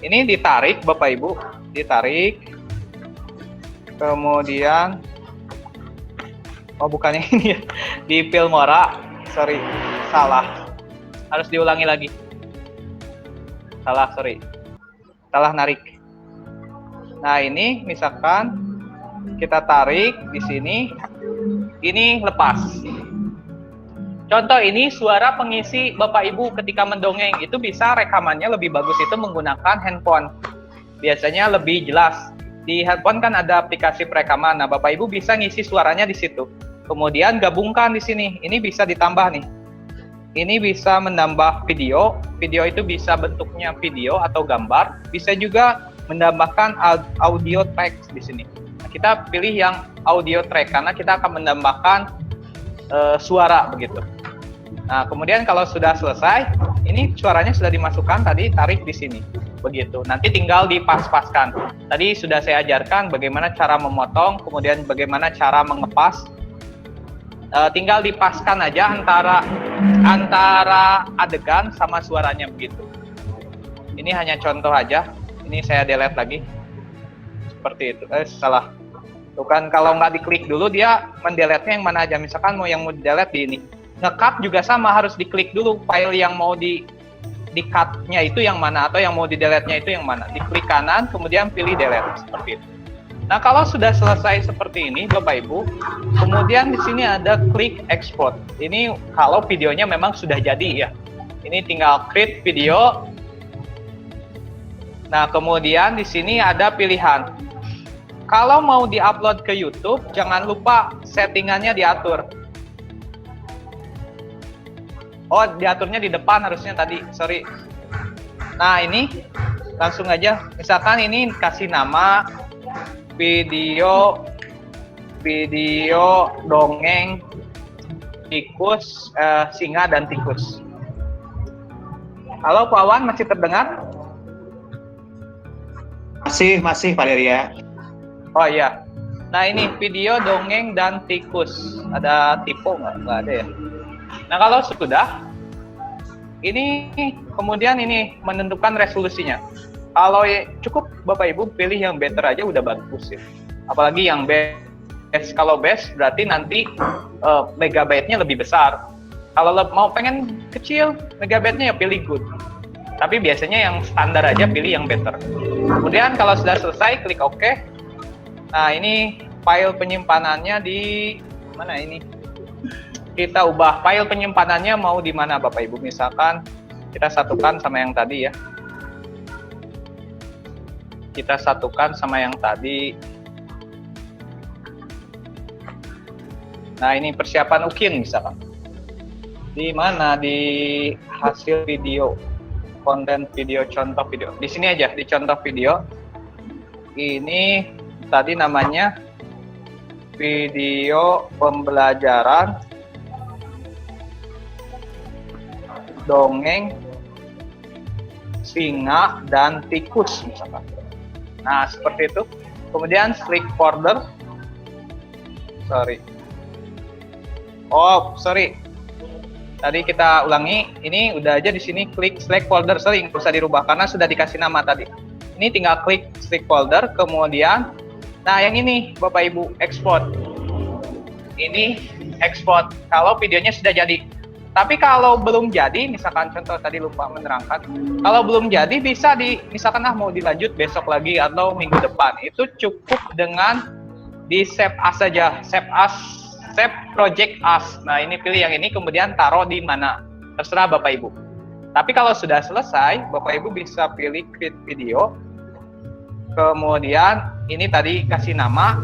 Ini ditarik Bapak Ibu. Ditarik. Kemudian oh bukannya ini ya. Di Filmora. Sorry. Salah. Harus diulangi lagi. Salah narik. Nah, ini misalkan kita tarik di sini, ini lepas. Contoh ini suara pengisi Bapak Ibu ketika mendongeng, itu bisa rekamannya lebih bagus itu menggunakan handphone. Biasanya lebih jelas. Di handphone kan ada aplikasi perekaman. Nah, Bapak Ibu bisa ngisi suaranya di situ. Kemudian gabungkan di sini. Ini bisa ditambah nih. Ini bisa menambah video itu bisa bentuknya video atau gambar, bisa juga menambahkan audio track di sini. Nah, kita pilih yang audio track karena kita akan menambahkan suara begitu. Nah, kemudian kalau sudah selesai, ini suaranya sudah dimasukkan tadi, tarik di sini. Begitu. Nanti tinggal dipas-paskan. Tadi sudah saya ajarkan bagaimana cara memotong, kemudian bagaimana cara mengepas. Tinggal dipaskan aja antara adegan sama suaranya begitu. Ini hanya contoh aja. Ini saya delete lagi. Seperti itu. Salah. Tuh kan kalau nggak diklik dulu dia mendelete-nya yang mana aja. Misalkan yang mau di-delete di ini. Nge-cut juga sama, harus diklik dulu file yang mau di-cut-nya itu yang mana atau yang mau di-delete-nya itu yang mana. Diklik kanan kemudian pilih delete seperti itu. Nah, kalau sudah selesai seperti ini, Bapak Ibu, kemudian di sini ada klik export. Ini kalau videonya memang sudah jadi ya. Ini tinggal create video. Nah, kemudian di sini ada pilihan. Kalau mau diupload ke YouTube, jangan lupa settingannya diatur. Oh, diaturnya di depan harusnya tadi, sorry. Nah, ini langsung aja. Misalkan ini kasih nama video dongeng tikus, singa dan tikus. Halo Pak Wan, masih terdengar? Masih Pak Deria. Oh iya. Nah, ini video dongeng dan tikus. Ada typo nggak? Nggak ada ya. Nah, kalau sudah, ini kemudian ini menentukan resolusinya. Kalau cukup Bapak Ibu pilih yang better aja udah bagus ya. Apalagi yang best. Kalau best berarti nanti megabyte-nya lebih besar. Kalau mau pengen kecil megabyte-nya ya pilih good. Tapi biasanya yang standar aja pilih yang better. Kemudian kalau sudah selesai klik OK. Nah, ini file penyimpanannya di mana ini? Kita ubah file penyimpanannya mau di mana Bapak Ibu. Misalkan kita satukan sama yang tadi ya. Kita satukan sama yang tadi. Nah, ini persiapan UKIN misalkan. Di mana? Di hasil video, konten video, contoh video. Di sini aja, di contoh video. Ini tadi namanya video pembelajaran dongeng singa dan tikus misalkan. Nah, seperti itu. Kemudian klik folder. Oh, sorry. Tadi kita ulangi. Ini udah aja di sini klik select folder sering, nggak usah dirubah karena sudah dikasih nama tadi. Ini tinggal klik select folder, kemudian, nah yang ini Bapak Ibu export. Ini export. Kalau videonya sudah jadi. Tapi kalau belum jadi, misalkan contoh tadi lupa menerangkan, kalau belum jadi bisa misalkan mau dilanjut besok lagi atau minggu depan. Itu cukup dengan di save as saja, save project as. Nah ini pilih yang ini, kemudian taruh di mana, terserah Bapak Ibu. Tapi kalau sudah selesai, Bapak Ibu bisa pilih create video, kemudian ini tadi kasih nama,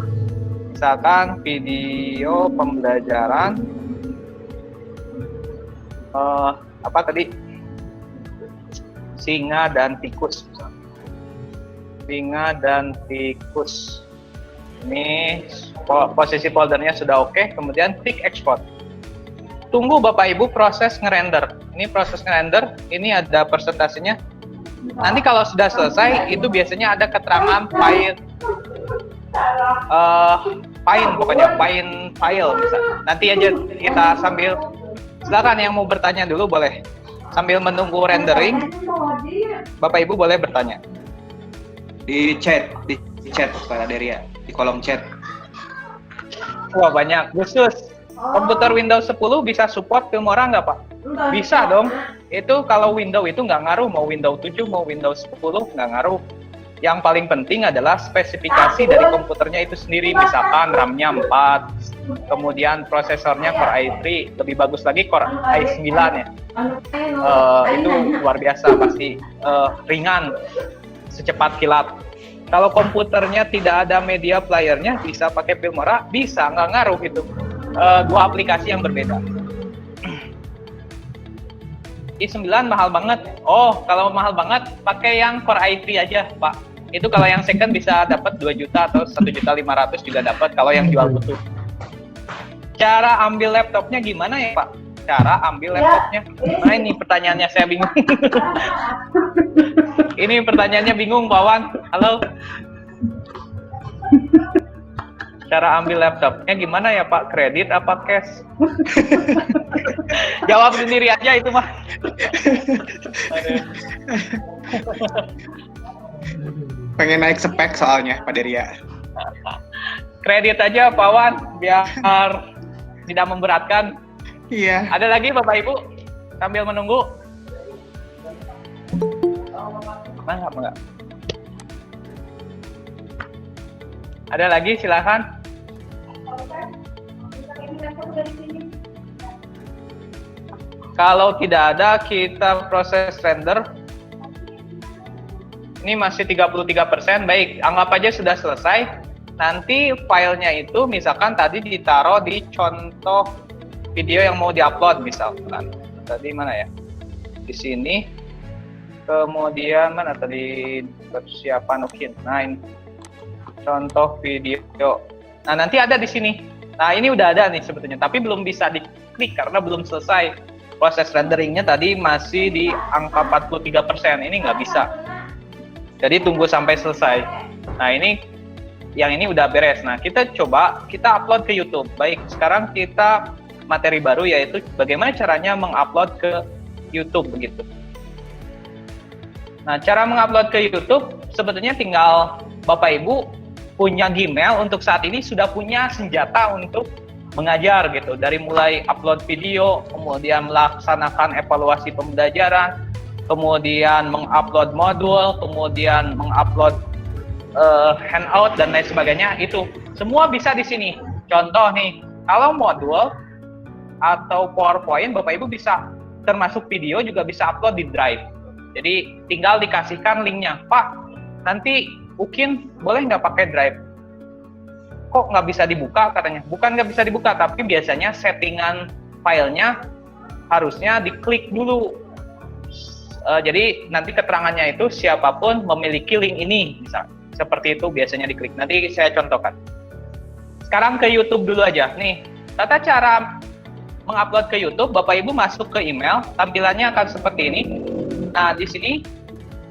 misalkan video pembelajaran apa tadi, singa dan tikus. Singa dan tikus. Ini posisi foldernya sudah oke, kemudian klik export. Tunggu Bapak Ibu proses ngerender. Ini proses ngerender, ini ada persentasenya. Nanti kalau sudah selesai, itu biasanya ada keterangan file, file misal. Nanti aja kita sambil, silakan yang mau bertanya dulu boleh. Sambil menunggu rendering, Bapak Ibu boleh bertanya. Di chat Pak Deria, di kolom chat. Wah banyak. Khusus komputer Windows 10 bisa support Filmora nggak Pak? Bisa dong. Itu kalau Windows itu nggak ngaruh, mau Windows 7 mau Windows 10 nggak ngaruh. Yang paling penting adalah spesifikasi dari komputernya itu sendiri. Misalkan RAM-nya 4, kemudian prosesornya Core i3, lebih bagus lagi Core i9 ya. Itu luar biasa, pasti ringan, secepat kilat. Kalau komputernya tidak ada media playernya, bisa pakai Filmora, bisa, nggak ngaruh itu. Dua aplikasi yang berbeda. i9 mahal banget. Oh, kalau mahal banget, pakai yang Core i3 aja, Pak. Itu kalau yang second bisa dapat 2 juta atau 1.500.000 juga dapat kalau yang jual utuh. Cara ambil laptopnya gimana ya, Pak? Cara ambil laptopnya? Nah, ini pertanyaannya saya bingung. Ini pertanyaannya bingung, Pak Wan. Halo. Cara ambil laptopnya gimana ya, Pak? Kredit apa cash? Jawab sendiri aja itu mah. Pengen naik spek soalnya Pak Deria. Kredit aja Pak Wan, biar tidak memberatkan. Iya. Ada lagi Bapak Ibu sambil menunggu? Enggak. Ada lagi, silakan. Kalau tidak ada, kita proses render. Ini masih 33%, baik, anggap aja sudah selesai. Nanti filenya itu misalkan tadi ditaruh di contoh video yang mau diupload misalkan. Tadi mana ya? Di sini. Kemudian mana tadi persiapan ukin. Nah, ini contoh video. Nah, nanti ada di sini. Nah, ini udah ada nih sebetulnya, tapi belum bisa diklik karena belum selesai. Proses renderingnya tadi masih di angka 43%. Ini nggak bisa. Jadi tunggu sampai selesai. Nah ini, yang ini udah beres. Nah kita coba, kita upload ke YouTube. Baik, sekarang kita materi baru yaitu bagaimana caranya mengupload ke YouTube begitu. Nah cara mengupload ke YouTube sebetulnya tinggal Bapak Ibu punya Gmail untuk saat ini sudah punya senjata untuk mengajar gitu. Dari mulai upload video, kemudian melaksanakan evaluasi pembelajaran, kemudian mengupload modul, kemudian mengupload handout dan lain sebagainya, itu semua bisa di sini. Contoh nih, kalau modul atau PowerPoint Bapak Ibu bisa, termasuk video juga bisa upload di Drive. Jadi tinggal dikasihkan linknya, Pak. Nanti UKIN boleh nggak pakai Drive? Kok nggak bisa dibuka katanya? Bukan nggak bisa dibuka, tapi biasanya settingan filenya harusnya diklik dulu. Jadi nanti keterangannya itu siapapun memiliki link ini, bisa seperti itu biasanya diklik. Nanti saya contohkan. Sekarang ke YouTube dulu aja. Nih, tata cara mengupload ke YouTube, Bapak Ibu masuk ke email, tampilannya akan seperti ini. Nah, di sini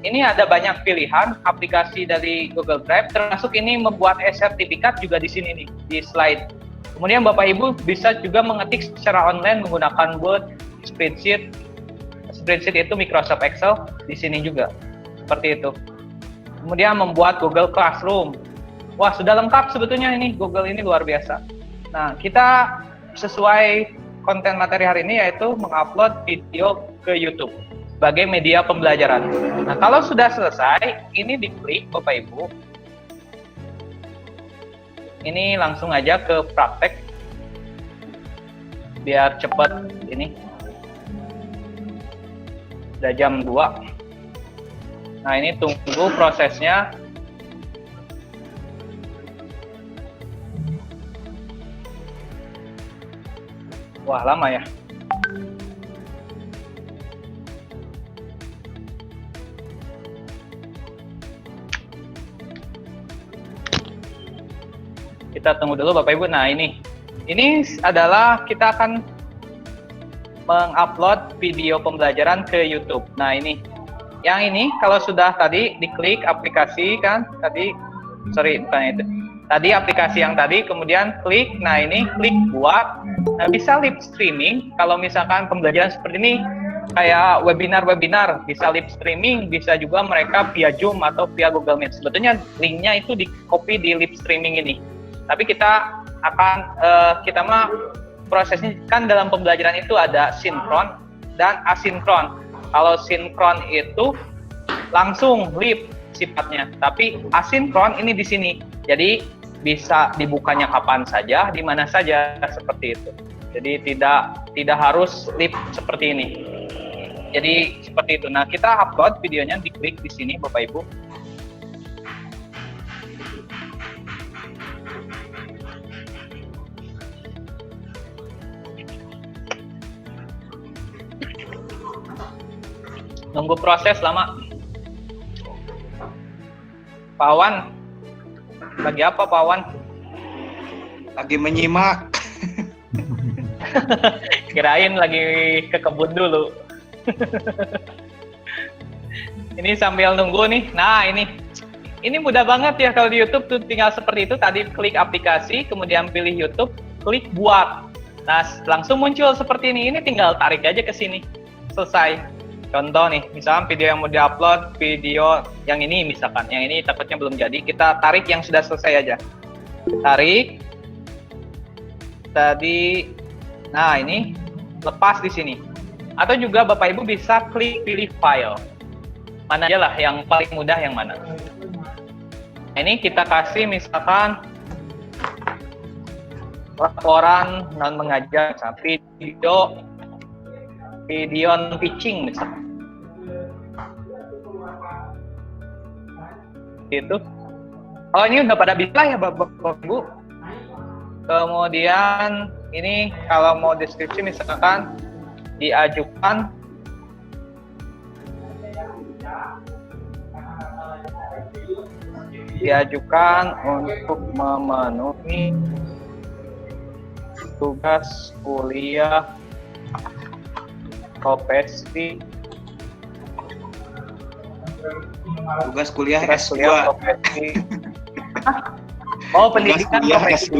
ini ada banyak pilihan aplikasi dari Google Drive, termasuk ini membuat e-sertifikat juga di sini nih, di slide. Kemudian Bapak Ibu bisa juga mengetik secara online menggunakan Word, spreadsheet itu Microsoft Excel di sini juga. Seperti itu. Kemudian membuat Google Classroom. Wah, sudah lengkap sebetulnya ini. Google ini luar biasa. Nah, kita sesuai konten materi hari ini yaitu mengupload video ke YouTube sebagai media pembelajaran. Nah, kalau sudah selesai, ini diklik Bapak Ibu. Ini langsung aja ke praktek biar cepat ini. Udah jam 2. Nah, ini tunggu prosesnya. Wah, lama ya. Kita tunggu dulu Bapak Ibu. Nah, ini adalah kita akan mengupload video pembelajaran ke YouTube. Nah, ini. Yang ini kalau sudah tadi diklik aplikasi kan, bukan itu. Tadi aplikasi yang tadi, kemudian klik, nah ini klik buat. Nah, bisa live streaming kalau misalkan pembelajaran seperti ini kayak webinar, bisa live streaming, bisa juga mereka via Zoom atau via Google Meet. Sebetulnya linknya itu di copy di live streaming ini. Tapi kita akan prosesnya kan dalam pembelajaran itu ada sinkron dan asinkron. Kalau sinkron itu langsung live sifatnya, tapi asinkron ini di sini. Jadi bisa dibukanya kapan saja, di mana saja seperti itu. Jadi tidak harus live seperti ini. Jadi seperti itu. Nah, kita upload videonya, diklik di sini Bapak Ibu. Nunggu proses lama. Pak Wan, lagi apa Pak Wan? Lagi menyimak. Kirain lagi ke kebun dulu. Ini sambil nunggu nih. Nah, ini mudah banget ya kalau di YouTube tuh tinggal seperti itu. Tadi klik aplikasi, kemudian pilih YouTube, klik buat. Nah, langsung muncul seperti ini. Ini tinggal tarik aja ke sini. Selesai. Contoh nih, misalkan video yang mau diupload, video yang ini misalkan, yang ini takutnya belum jadi, kita tarik yang sudah selesai aja. Tarik. Tadi, nah ini lepas di sini. Atau juga Bapak Ibu bisa klik pilih file. Mana aja lah yang paling mudah yang mana. Ini kita kasih misalkan laporan non mengajar, video teaching misalkan. Itu. Oh, ini udah pada bisa ya Bapak Ibu. Kemudian ini kalau mau deskripsi misalkan diajukan untuk memenuhi tugas kuliah profesi Tugas kuliah S2. Profesi. Oh, pendidikan profesi S2.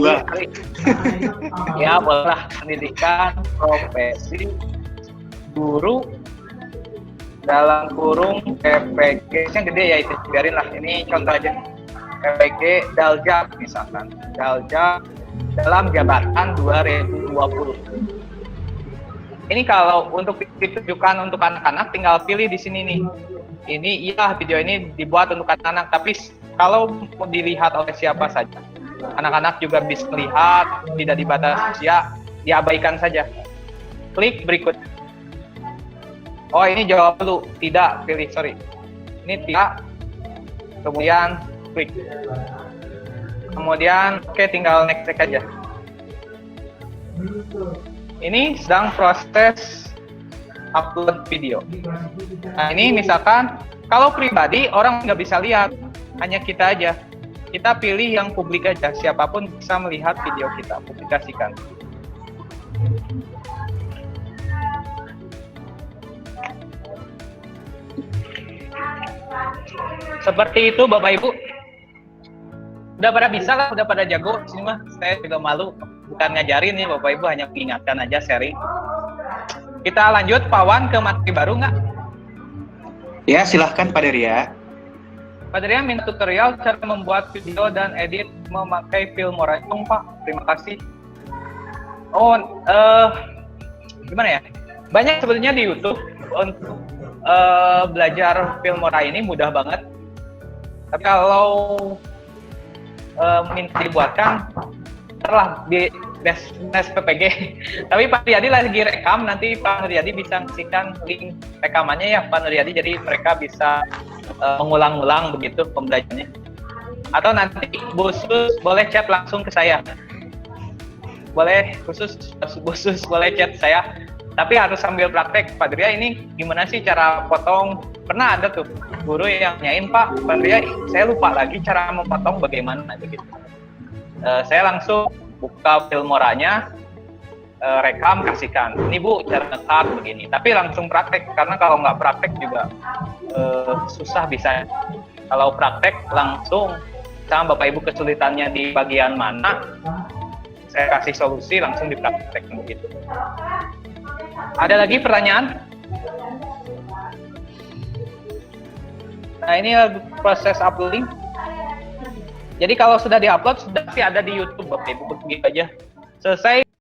Ya, boleh pendidikan profesi guru dalam kurung PPG yang gede ya, itu biarin lah, ini contoh aja. PPG Dalja misalkan. Dalja dalam jabatan 2020. Ini kalau untuk ditujukan untuk anak-anak tinggal pilih di sini nih. Ini iya video ini dibuat untuk anak-anak, tapi kalau mau dilihat oleh siapa saja, anak-anak juga bisa melihat, tidak dibatasi ya, diabaikan saja. Klik berikut. Oh, ini jawab dulu, tidak, pilih, sorry. Ini tidak, kemudian klik. Kemudian oke, tinggal next aja. Ini sedang proses upload video. Nah, ini misalkan kalau pribadi orang nggak bisa lihat, hanya kita aja. Kita pilih yang publik aja, siapapun bisa melihat video kita, publikasikan. Seperti itu Bapak Ibu. Udah pada bisa lah, udah pada jago. Sini mah saya juga malu. bukan ngajarin nih Bapak Ibu, hanya mengingatkan aja, sharing. Kita lanjut Pak Wan ke materi baru nggak? Ya, silahkan Pak Deria. Pak Deria minta tutorial cara membuat video dan edit memakai Filmora dong Pak. Terima kasih. Oh, gimana ya? Banyak sebetulnya di YouTube untuk belajar Filmora ini mudah banget. Tapi kalau minta dibuatkan, setelah di Nes PPG. Tapi Pak Riyadi lagi rekam, nanti Pak Riyadi bisa ngasihkan link rekamannya ya Pak Riyadi, jadi mereka bisa mengulang-ulang begitu pembelajarannya. Atau nanti Bu Sus boleh chat langsung ke saya. Boleh, khusus boleh chat saya. Tapi harus sambil praktek. Pak Ria, ini gimana sih cara potong? Pernah ada tuh guru yang nanyain, Pak Ria, saya lupa lagi cara memotong bagaimana begitu. Saya langsung buka Filmoranya, rekam, kasihkan. Ini Bu, cara ngekat begini. Tapi langsung praktek, karena kalau nggak praktek juga susah bisa. Kalau praktek langsung, sama Bapak Ibu kesulitannya di bagian mana, saya kasih solusi langsung dipraktek begitu. Ada lagi pertanyaan? Nah, ini proses uploading. Jadi kalau sudah diupload, sudah sih ada di YouTube, Bapak Ibu, begitu aja. Selesai.